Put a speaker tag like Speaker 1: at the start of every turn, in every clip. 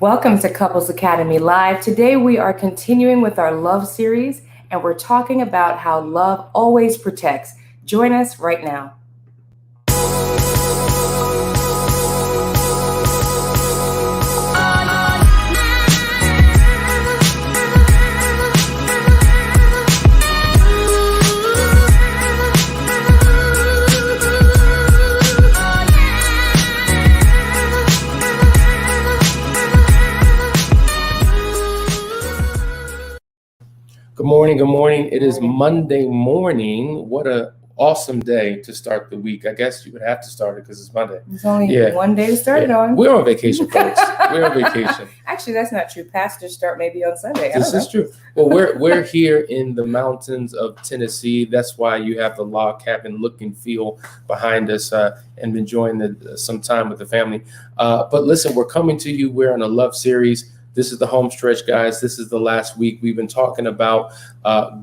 Speaker 1: Welcome to Couples Academy Live. Today we are continuing with our love series and we're talking about how love always protects. Join us right now.
Speaker 2: Good morning. Good morning. It is Monday morning. What a awesome day to start the week. I guess you would have to start it because it's Monday.
Speaker 1: There's only one day to start it on.
Speaker 2: We're on vacation, folks. We're on vacation.
Speaker 1: Actually, that's not true. Pastors start maybe on Sunday.
Speaker 2: This is true. Well, we're here in the mountains of Tennessee. That's why you have the log cabin look and feel behind us and enjoying some time with the family. But listen, we're coming to you. We're on a love series. This is the home stretch, guys. This is the last week. We've been talking about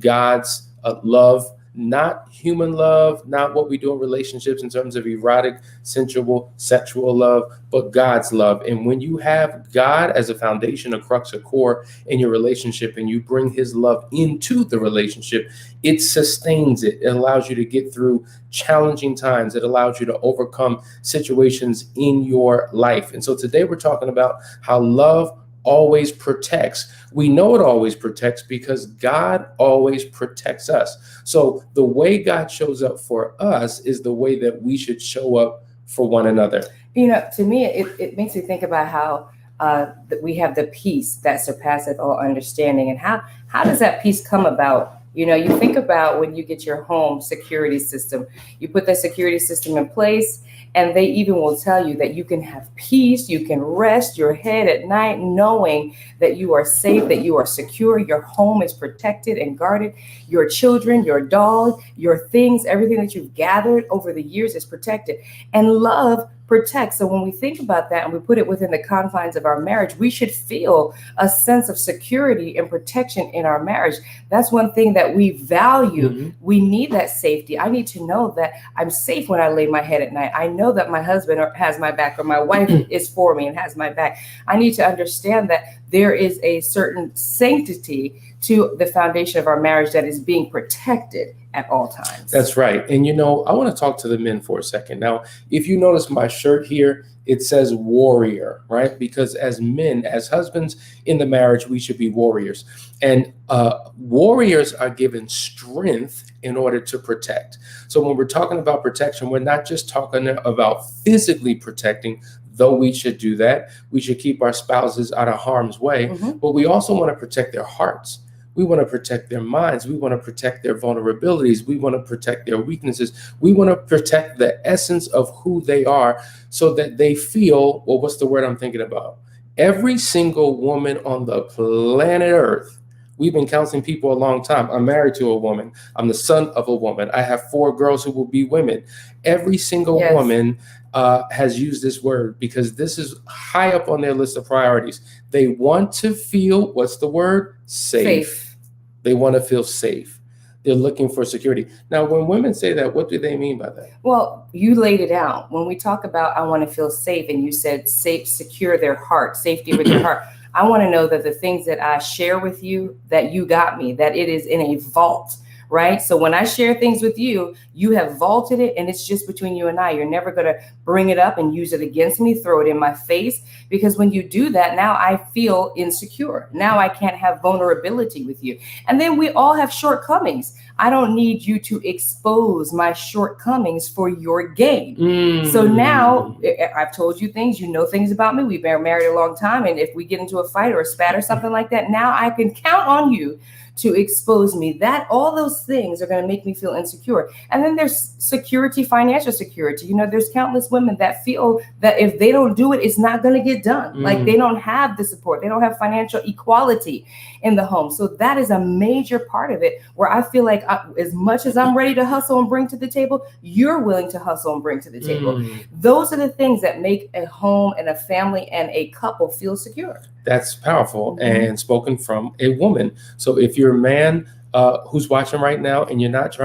Speaker 2: God's love, not human love, not what we do in relationships in terms of erotic, sensual, sexual love, but God's love. And when you have God as a foundation, a crux, a core in your relationship, and you bring his love into the relationship, it sustains it. It allows you to get through challenging times. It allows you to overcome situations in your life. And so today we're talking about how love always protects. We know it always protects because God always protects us. So the way God shows up for us is the way that we should show up for one another.
Speaker 1: You know, to me, it makes me think about how that we have the peace that surpasseth all understanding. And how does that peace come about? You know, you think about when you get your home security system, you put that security system in place, and they even will tell you that you can have peace, you can rest your head at night knowing that you are safe, that you are secure, your home is protected and guarded, your children, your dog, your things, everything that you've gathered over the years is protected. And love protects. So when we think about that and we put it within the confines of our marriage, we should feel a sense of security and protection in our marriage. That's one thing that we value. Mm-hmm. We need that safety. I need to know that I'm safe when I lay my head at night. I know that my husband has my back, or my wife is for me and has my back. I need to understand that there is a certain sanctity to the foundation of our marriage that is being protected at all times.
Speaker 2: That's right. And, you know, I want to talk to the men for a second. Now, if you notice my shirt here, it says warrior, right? Because as men, as husbands in the marriage, we should be warriors. And warriors are given strength in order to protect. So when we're talking about protection, we're not just talking about physically protecting, though we should do that. We should keep our spouses out of harm's way, but we also want to protect their hearts. We want to protect their minds. We want to protect their vulnerabilities. We want to protect their weaknesses. We want to protect the essence of who they are so that they feel, well, what's the word I'm thinking about? Every single woman on the planet Earth. We've been counseling people a long time. I'm married to a woman. I'm the son of a woman. I have 4 girls who will be women. Every single woman has used this word because this is high up on their list of priorities. They want to feel, what's the word? Safe. They want to feel safe. They're looking for security. Now, when women say that, what do they mean by that?
Speaker 1: Well, you laid it out. When we talk about I want to feel safe, and you said safe, secure their heart, safety with their heart. I want to know that the things that I share with you, that you got me, that it is in a vault. Right? So when I share things with you, you have vaulted it and it's just between you and I. You're never going to bring it up and use it against me, throw it in my face, because when you do that, now I feel insecure. Now I can't have vulnerability with you. And then we all have shortcomings. I don't need you to expose my shortcomings for your gain. So now I've told you things, you know things about me. We've been married a long time. And if we get into a fight or a spat or something like that, now I can count on you to expose me. That all those things are going to make me feel insecure. And then there's security, financial security. You know, there's countless women that feel that if they don't do it, it's not going to get done. Like they don't have the support. They don't have financial equality in the home. So that is a major part of it, where I feel like as much as I'm ready to hustle and bring to the table, you're willing to hustle and bring to the table. Those are the things that make a home and a family and a couple feel secure.
Speaker 2: That's powerful and spoken from a woman. So if you're a man, who's watching right now, and you're not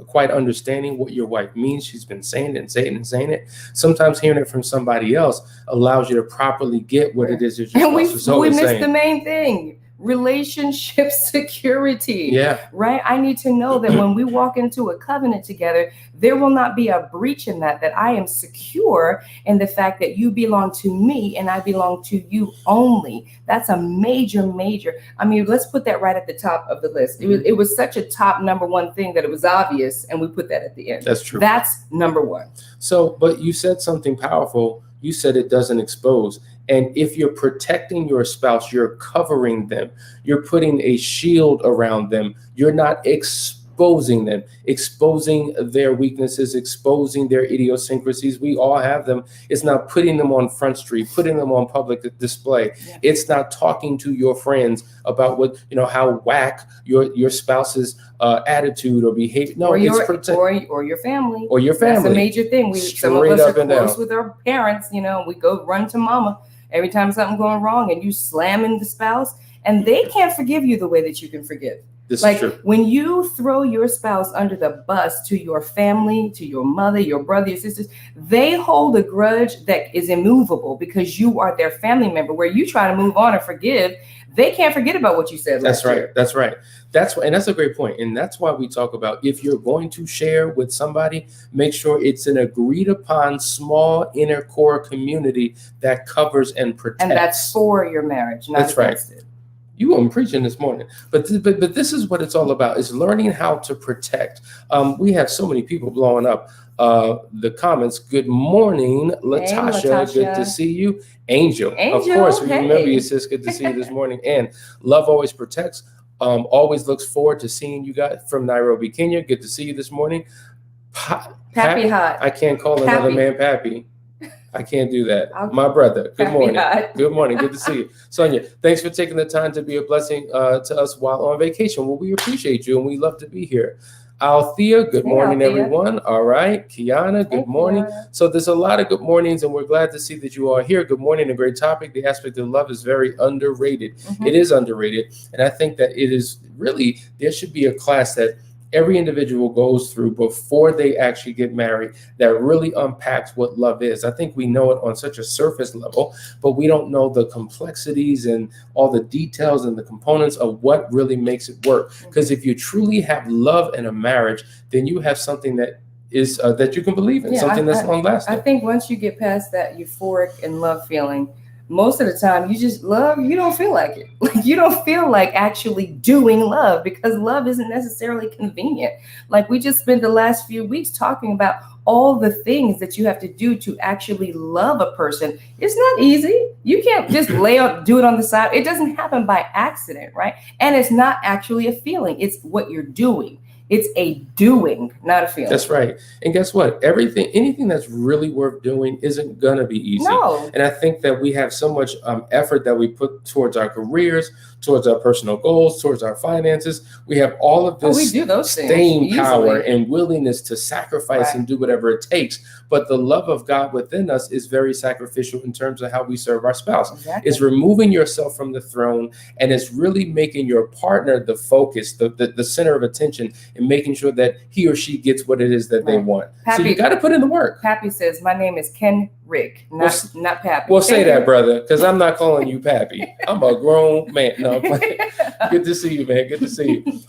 Speaker 2: quite understanding what your wife means. She's been saying it and saying it and saying it. Sometimes hearing it from somebody else allows you to properly get what it is that your spouse is
Speaker 1: we
Speaker 2: always
Speaker 1: missed
Speaker 2: saying.
Speaker 1: the main thing. Relationship security.
Speaker 2: Yeah.
Speaker 1: Right? I need to know that when we walk into a covenant together, there will not be a breach in that I am secure in the fact that you belong to me and I belong to you only. That's a major. I mean, let's put that right at the top of the list. It was such a top number one thing that it was obvious, and we put that at the end.
Speaker 2: That's true.
Speaker 1: That's number one.
Speaker 2: So, but you said something powerful. You said it doesn't expose. And if you're protecting your spouse, you're covering them. You're putting a shield around them. You're not exposing them, exposing their weaknesses, exposing their idiosyncrasies. We all have them. It's not putting them on Front Street, putting them on public display. Yeah. It's not talking to your friends about what, how whack your spouse's attitude or behavior. No,
Speaker 1: or your
Speaker 2: family.
Speaker 1: Or your family.
Speaker 2: That's
Speaker 1: a major thing. Some of us are close with our parents. We go run to mama every time something's going wrong, and you slamming the spouse, and they can't forgive you the way that you can forgive.
Speaker 2: This is true.
Speaker 1: When you throw your spouse under the bus to your family, to your mother, your brother, your sisters, they hold a grudge that is immovable because you are their family member. Where you try to move on and forgive, they can't forget about what you said last year.
Speaker 2: That's right. And that's a great point. And that's why we talk about, if you're going to share with somebody, make sure it's an agreed upon small inner core community that covers and protects.
Speaker 1: And that's for your marriage, not against it.
Speaker 2: You weren't preaching this morning, but this is what it's all about, is learning how to protect. We have so many people blowing up the comments. Good morning, Latasha.
Speaker 1: Hey, Latasha.
Speaker 2: Good to see you. Angel, of course, we remember you, sis. Good to see you this morning. And love always protects. Always looks forward to seeing you guys from Nairobi, Kenya. Good to see you this morning.
Speaker 1: Pappy hot.
Speaker 2: I can't call another man Pappy. I can't do that. My brother, good morning. Good morning. Good to see you. Sonia, thanks for taking the time to be a blessing to us while on vacation. Well, we appreciate you, and we love to be here. Althea, good morning, everyone. All right. Kiana, good morning. Kiana. So there's a lot of good mornings, and we're glad to see that you are here. Good morning. A great topic. The aspect of love is very underrated. It is underrated. And I think that it is really, there should be a class that every individual goes through before they actually get married that really unpacks what love is. I think we know it on such a surface level, but we don't know the complexities and all the details and the components of what really makes it work. Because if you truly have love in a marriage, then you have something that is that you can believe in, something that's long lasting.
Speaker 1: I think once you get past that euphoric and love feeling, most of the time you just love, you don't feel like it. Like you don't feel like actually doing love, because love isn't necessarily convenient. Like we just spent the last few weeks talking about all the things that you have to do to actually love a person. It's not easy. You can't just do it on the side. It doesn't happen by accident, right? And it's not actually a feeling. It's what you're doing. It's a doing, not a feeling.
Speaker 2: That's right. And guess what? Anything that's really worth doing isn't going to be easy.
Speaker 1: No.
Speaker 2: And I think that we have so much effort that we put towards our careers, towards our personal goals, towards our finances. We have all of this staying power and willingness to sacrifice and do whatever it takes. But the love of God within us is very sacrificial in terms of how we serve our spouse.
Speaker 1: Exactly.
Speaker 2: It's removing yourself from the throne, and it's really making your partner the focus, the center of attention, and making sure that he or she gets what it is that they want.
Speaker 1: Pappy,
Speaker 2: so you got to put in the work.
Speaker 1: Pappy says, my name is Ken Rick, not Pappy.
Speaker 2: Well, say that, brother, because I'm not calling you Pappy. I'm a grown man. No, good to see you, man. Good to see you.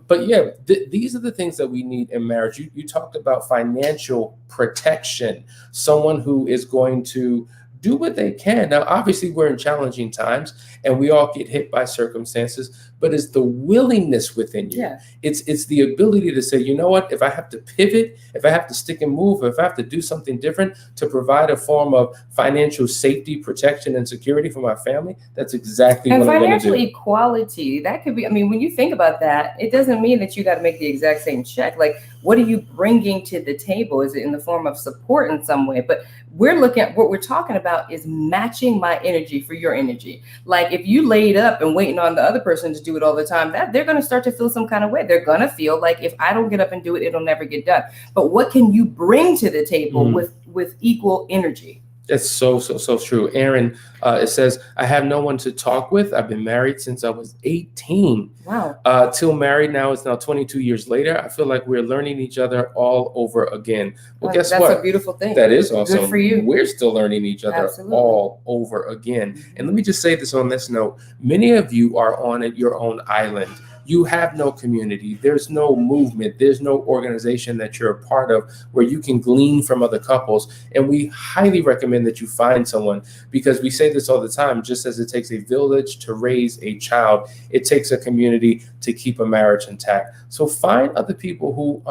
Speaker 2: But yeah, these are the things that we need in marriage. You talked about financial protection, someone who is going to do what they can. Now, obviously, we're in challenging times, and we all get hit by circumstances, but it's the willingness within you.
Speaker 1: Yeah.
Speaker 2: It's the ability to say, you know what, if I have to pivot, if I have to stick and move, if I have to do something different to provide a form of financial safety, protection, and security for my family, that's exactly what I'm going to do.
Speaker 1: And financial equality, that could be, when you think about that, it doesn't mean that you got to make the exact same check. Like, what are you bringing to the table? Is it in the form of support in some way? But we're looking at what we're talking about is matching my energy for your energy. Like if you laid up and waiting on the other person to do it all the time, that they're going to start to feel some kind of way. They're going to feel like if I don't get up and do it, it'll never get done. But what can you bring to the table with equal energy?
Speaker 2: That's so true. Aaron, it says, I have no one to talk with. I've been married since I was 18.
Speaker 1: Wow.
Speaker 2: Till married now, it's now 22 years later. I feel like we're learning each other all over again. Well, guess
Speaker 1: That's
Speaker 2: what?
Speaker 1: a beautiful thing.
Speaker 2: That is awesome.
Speaker 1: Good for you.
Speaker 2: We're still learning each other
Speaker 1: Absolutely.
Speaker 2: all over again. And let me just say this on this note. Many of you are on your own island. You have no community. There's no movement. There's no organization that you're a part of where you can glean from other couples. And we highly recommend that you find someone, because we say this all the time, just as it takes a village to raise a child, it takes a community to keep a marriage intact. So find other people who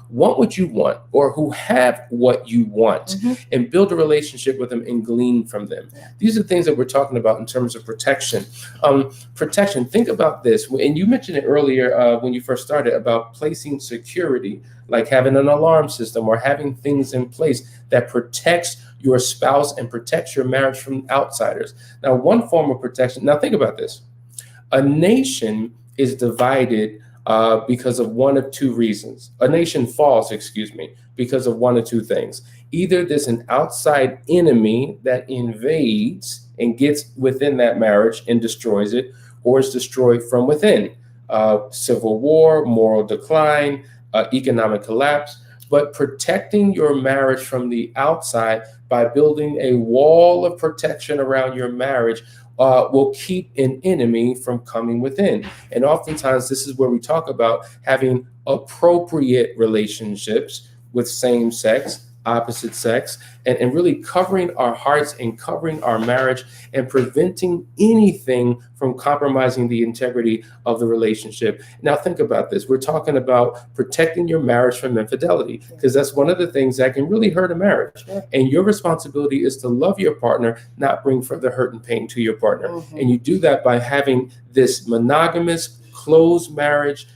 Speaker 2: want what you want, or who have what you want, and build a relationship with them and glean from them.
Speaker 1: Yeah.
Speaker 2: These are things that we're talking about in terms of protection. Protection, think about this. And you mentioned it earlier when you first started about placing security, like having an alarm system or having things in place that protects your spouse and protects your marriage from outsiders. Now, one form of protection, now think about this. A nation is divided because of one of two reasons. A nation falls, because of one of two things. Either there's an outside enemy that invades and gets within that marriage and destroys it, or it's destroyed from within. Civil war, moral decline, economic collapse. But protecting your marriage from the outside by building a wall of protection around your marriage will keep an enemy from coming within. And oftentimes, this is where we talk about having appropriate relationships with same sex, opposite sex, and really covering our hearts and covering our marriage and preventing anything from compromising the integrity of the relationship. Now, think about this. We're talking about protecting your marriage from infidelity, because that's one of the things that can really hurt a marriage. And your responsibility is to love your partner, not bring further hurt and pain to your partner. And you do that by having this monogamous, closed marriage,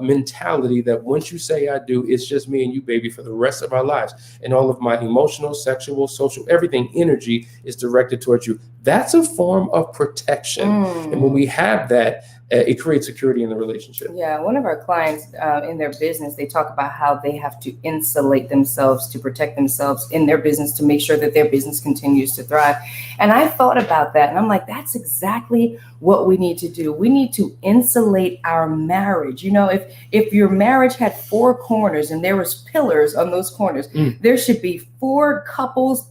Speaker 2: mentality that once you say I do, it's just me and you, baby, for the rest of our lives. And all of my emotional, sexual, social, everything, energy is directed towards you. That's a form of protection. And when we have that, it creates security in the relationship.
Speaker 1: Yeah, one of our clients in their business, they talk about how they have to insulate themselves to protect themselves in their business to make sure that their business continues to thrive. And I thought about that, and I'm like, that's exactly what we need to do. We need to insulate our marriage. If your marriage had four corners and there was pillars on those corners, there should be four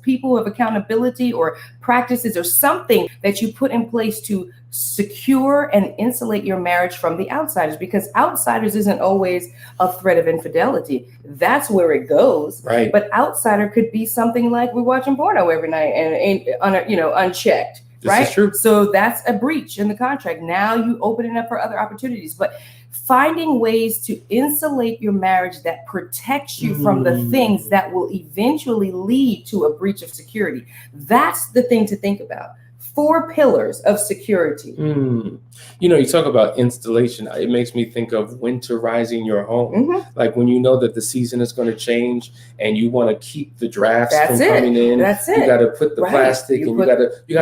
Speaker 1: people of accountability or practices or something that you put in place to secure and insulate your marriage from the outsiders, because outsiders isn't always a threat of infidelity. That's where it goes.
Speaker 2: Right.
Speaker 1: But outsider could be something like we're watching porno every night and unchecked.
Speaker 2: This
Speaker 1: right?
Speaker 2: is true.
Speaker 1: So that's a breach in the contract. Now you open it up for other opportunities. But finding ways to insulate your marriage that protects you from the things that will eventually lead to a breach of security. That's the thing to think about. 4 pillars of security.
Speaker 2: You talk about installation. It makes me think of winterizing your home. Like when you know that the season is going to change and you want to keep the drafts from coming in.
Speaker 1: That's it.
Speaker 2: You got to put the plastic and you got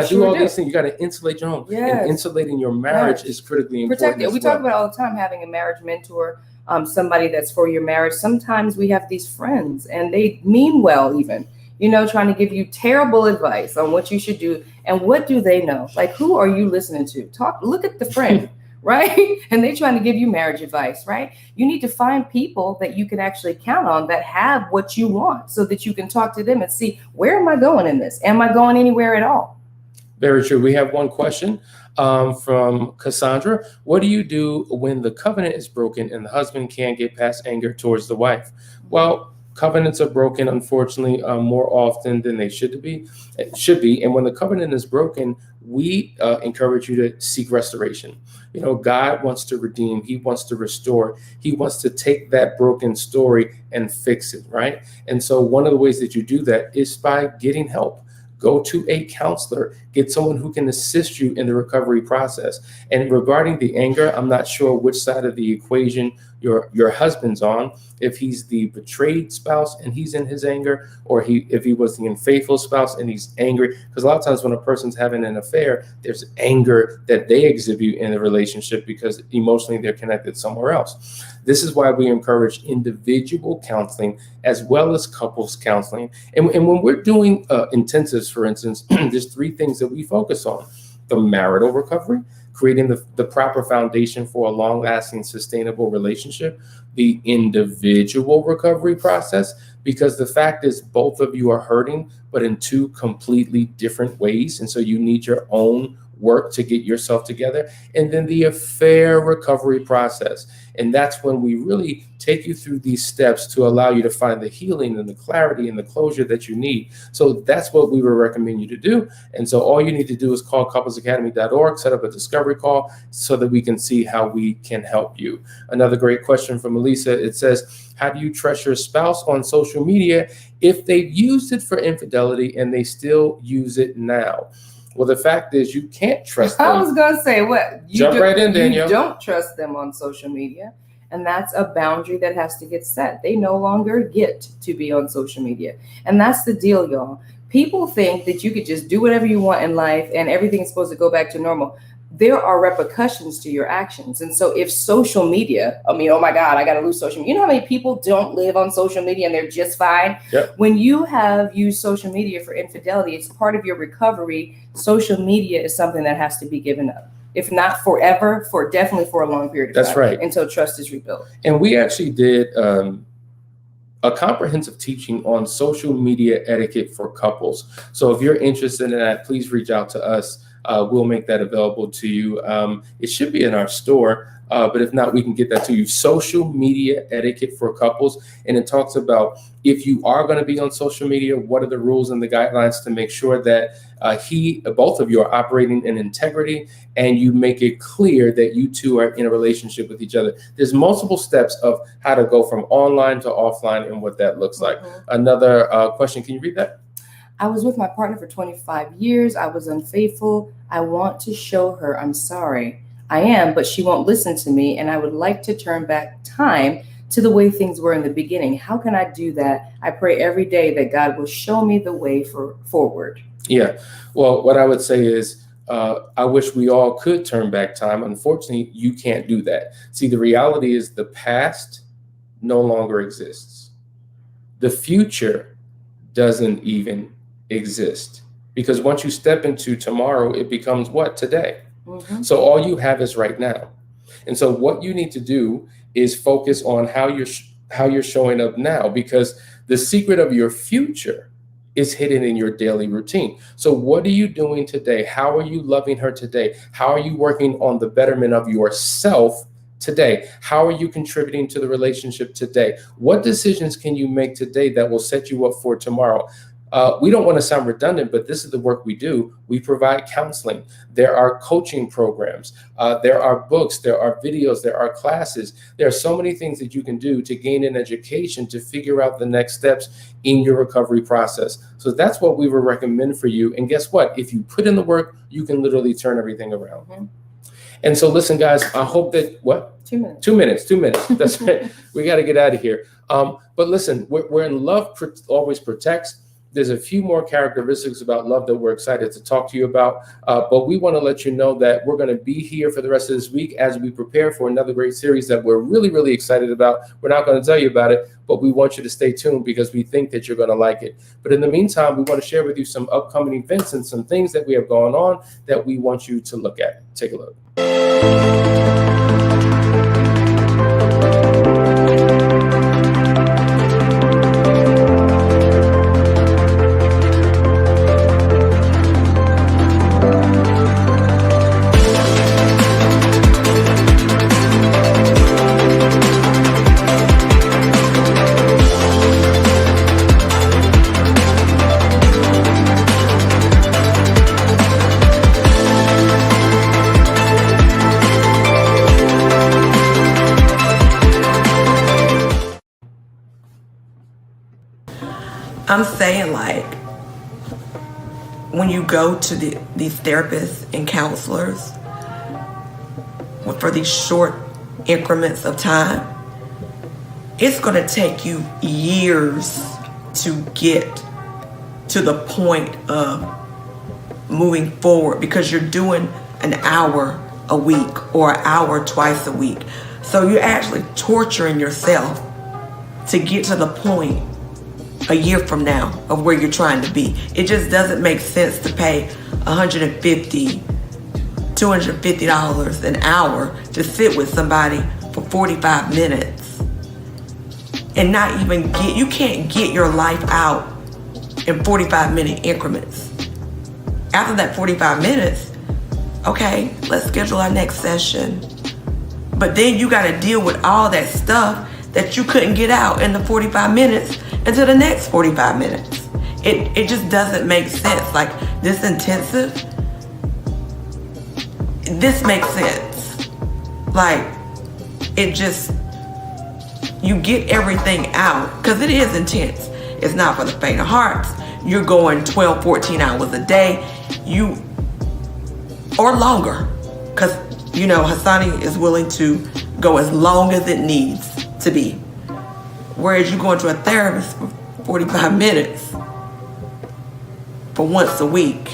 Speaker 2: to do all these things. You got to insulate your home.
Speaker 1: Yes.
Speaker 2: And insulating your marriage is critically important.
Speaker 1: Protect it. We talk about all the time having a marriage mentor, somebody that's for your marriage. Sometimes we have these friends and they mean well even. Trying to give you terrible advice on what you should do. And what do they know? Like, who are you listening to? Look at the friend, right? And they're trying to give you marriage advice, right? You need to find people that you can actually count on that have what you want so that you can talk to them and see, where am I going in this? Am I going anywhere at all?
Speaker 2: Very true. We have one question from Cassandra. What do you do when the covenant is broken and the husband can't get past anger towards the wife? Well, covenants are broken, unfortunately, more often than they should be. And when the covenant is broken, we encourage you to seek restoration. God wants to redeem. He wants to restore. He wants to take that broken story and fix it, right? And so one of the ways that you do that is by getting help. Go to a counselor, get someone who can assist you in the recovery process. And regarding the anger, I'm not sure which side of the equation your husband's on, if he's the betrayed spouse and he's in his anger, or if he was the unfaithful spouse and he's angry. Because a lot of times when a person's having an affair, there's anger that they exhibit in the relationship because emotionally they're connected somewhere else. This is why we encourage individual counseling as well as couples counseling. And when we're doing intensives, for instance, there's three things that we focus on: the marital recovery, creating the proper foundation for a long-lasting, sustainable relationship; the individual recovery process, because the fact is both of you are hurting, but in two completely different ways. And so you need your own work to get yourself together. And then the affair recovery process. And that's when we really take you through these steps to allow you to find the healing and the clarity and the closure that you need. So that's what we would recommend you to do. And so all you need to do is call couplesacademy.org, set up a discovery call so that we can see how we can help you. Another great question from Elisa. It says, how do you trust your spouse on social media if they've used it for infidelity and they still use it now? Well, the fact is you can't trust them.
Speaker 1: I was going to say, what?
Speaker 2: Jump right in, Danielle.
Speaker 1: You don't trust them on social media. And that's a boundary that has to get set. They no longer get to be on social media. And that's the deal, y'all. People think that you could just do whatever you want in life and everything's supposed to go back to normal. There are repercussions to your actions. And so if social media, oh my God, I got to lose social media. You know how many people don't live on social media and they're just fine?
Speaker 2: Yep.
Speaker 1: When you have used social media for infidelity, it's part of your recovery. Social media is something that has to be given up. If not forever, definitely for a long period of time.
Speaker 2: That's right.
Speaker 1: Until trust is rebuilt.
Speaker 2: And we actually did a comprehensive teaching on social media etiquette for couples. So if you're interested in that, please reach out to us. We'll make that available to you. It should be in our store, but if not, we can get that to you. Social media etiquette for couples. And it talks about if you are going to be on social media, what are the rules and the guidelines to make sure that both of you are operating in integrity, and you make it clear that you two are in a relationship with each other. There's multiple steps of how to go from online to offline and what that looks like.
Speaker 1: Mm-hmm.
Speaker 2: Another question. Can you read that?
Speaker 1: I was with my partner for 25 years. I was unfaithful. I want to show her I'm sorry. I am, but she won't listen to me. And I would like to turn back time to the way things were in the beginning. How can I do that? I pray every day that God will show me the way forward.
Speaker 2: Yeah. Well, what I would say is, I wish we all could turn back time. Unfortunately, you can't do that. See, the reality is the past no longer exists. The future doesn't even exist, because once you step into tomorrow, it becomes what? Today.
Speaker 1: Mm-hmm.
Speaker 2: So all you have is right now. And so what you need to do is focus on how you're showing up now, because the secret of your future is hidden in your daily routine. So what are you doing today? How are you loving her today? How are you working on the betterment of yourself today? How are you contributing to the relationship today? What decisions can you make today that will set you up for tomorrow? We don't want to sound redundant, but this is the work we do. We provide counseling. There are coaching programs. There are books. There are videos. There are classes. There are so many things that you can do to gain an education to figure out the next steps in your recovery process. So that's what we would recommend for you. And guess what? If you put in the work, you can literally turn everything around. Mm-hmm. And so listen, guys, I hope that, what?
Speaker 1: 2 minutes.
Speaker 2: 2 minutes. 2 minutes. That's right. We got to get out of here. But listen, we're in love always protects. There's a few more characteristics about love that we're excited to talk to you about. But we want to let you know that we're going to be here for the rest of this week as we prepare for another great series that we're really, really excited about. We're not going to tell you about it, but we want you to stay tuned because we think that you're going to like it. But in the meantime, we want to share with you some upcoming events and some things that we have going on that we want you to look at. Take a look.
Speaker 3: I'm saying, like, when you go to these therapists and counselors for these short increments of time, it's going to take you years to get to the point of moving forward, because you're doing an hour a week or an hour twice a week. So you're actually torturing yourself to get to the point a year from now of where you're trying to be. It just doesn't make sense to pay $150, $250 an hour to sit with somebody for 45 minutes and not even you can't get your life out in 45-minute increments. After that 45 minutes, okay, let's schedule our next session. But then you got to deal with all that stuff that you couldn't get out in the 45 minutes into the next 45 minutes. It just doesn't make sense. Like this intensive, this makes sense. Like it just, you get everything out because it is intense. It's not for the faint of hearts. You're going 12, 14 hours a day. Or longer, because Hassani is willing to go as long as it needs to be. Whereas you going to a therapist for 45 minutes for once a week,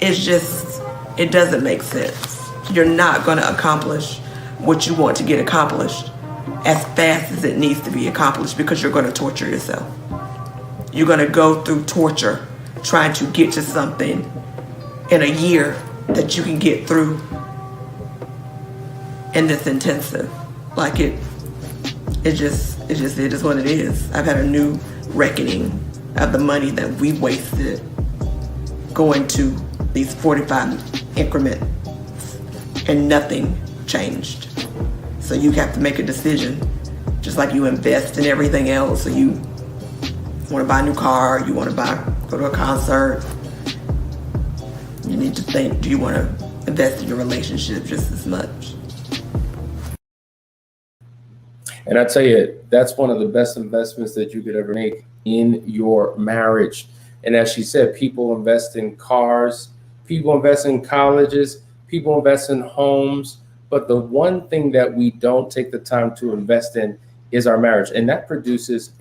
Speaker 3: it doesn't make sense. You're not going to accomplish what you want to get accomplished as fast as it needs to be accomplished, because you're going to torture yourself. You're going to go through torture trying to get to something in a year that you can get through in this intensive. Like it is what it is. I've had a new reckoning of the money that we wasted going to these 45 increments and nothing changed. So you have to make a decision, just like you invest in everything else. So you want to buy a new car, you want to go to a concert. You need to think, do you want to invest in your relationship just as much?
Speaker 2: And I tell you, that's one of the best investments that you could ever make in your marriage. And as she said, people invest in cars, people invest in colleges, people invest in homes. But the one thing that we don't take the time to invest in is our marriage. And that produces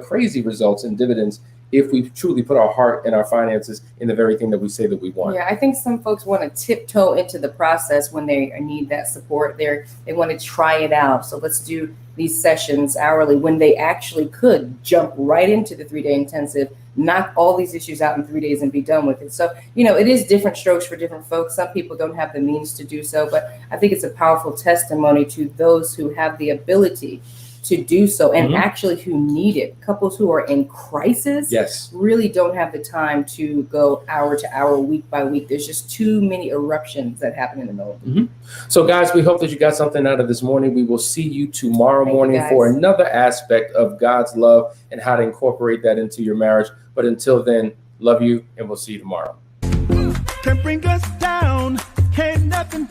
Speaker 2: crazy results and dividends if we truly put our heart and our finances in the very thing that we say that we want.
Speaker 1: Yeah, I think some folks want to tiptoe into the process when they need that support. They want to try it out. So let's do these sessions hourly when they actually could jump right into the 3-day intensive, knock all these issues out in 3 days and be done with it. So, it is different strokes for different folks. Some people don't have the means to do so, but I think it's a powerful testimony to those who have the ability to do so and actually who need it. Couples who are in crisis really don't have the time to go hour to hour, week by week. There's just too many eruptions that happen in the middle.
Speaker 2: So guys, we hope that you got something out of this morning. We will see you tomorrow morning for another aspect of God's love and how to incorporate that into your marriage. But until then, love you, and we'll see you tomorrow.
Speaker 4: Can't bring us down, can't nothing